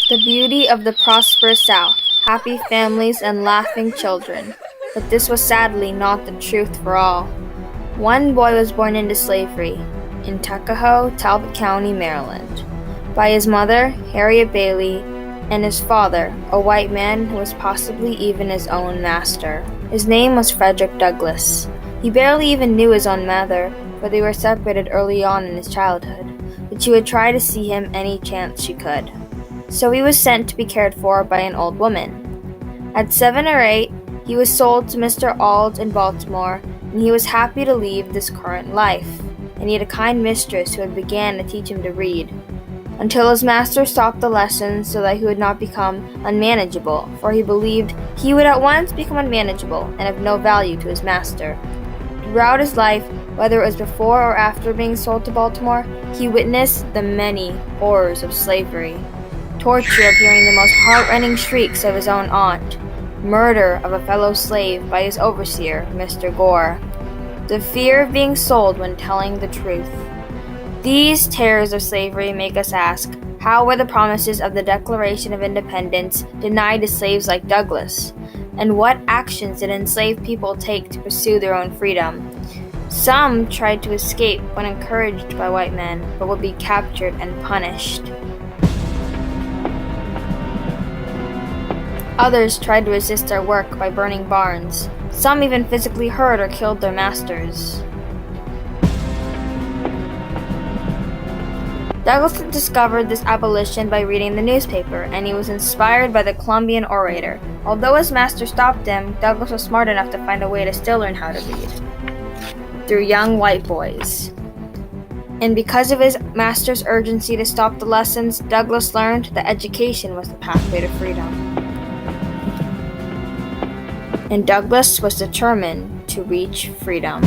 The beauty of the prosperous South, happy families and laughing children. But this was sadly not the truth for all. One boy was born into slavery in Tuckahoe, Talbot County, Maryland, by his mother, Harriet Bailey, and his father, a white man who was possibly even his own master. His name was Frederick Douglass. He barely even knew his own mother, for they were separated early on in his childhood, but she would try to see him any chance she could. So he was sent to be cared for by an old woman. At 7 or 8, he was sold to Mr. Auld in Baltimore, and he was happy to leave this current life, and he had a kind mistress who had began to teach him to read, until his master stopped the lessons so that he would not become unmanageable, for he believed he would at once become unmanageable and of no value to his master. Throughout his life, whether it was before or after being sold to Baltimore, he witnessed the many horrors of slavery. Torture of hearing the most heart-rending shrieks of his own aunt, murder of a fellow slave by his overseer, Mr. Gore, the fear of being sold when telling the truth. These terrors of slavery make us ask, how were the promises of the Declaration of Independence denied to slaves like Douglass? And what actions did enslaved people take to pursue their own freedom? Some tried to escape when encouraged by white men, but would be captured and punished. Others tried to resist their work by burning barns. Some even physically hurt or killed their masters. Douglass had discovered this abolition by reading the newspaper, and he was inspired by the Columbian orator. Although his master stopped him, Douglass was smart enough to find a way to still learn how to read, through young white boys. And because of his master's urgency to stop the lessons, Douglass learned that education was the pathway to freedom. And Douglass was determined to reach freedom.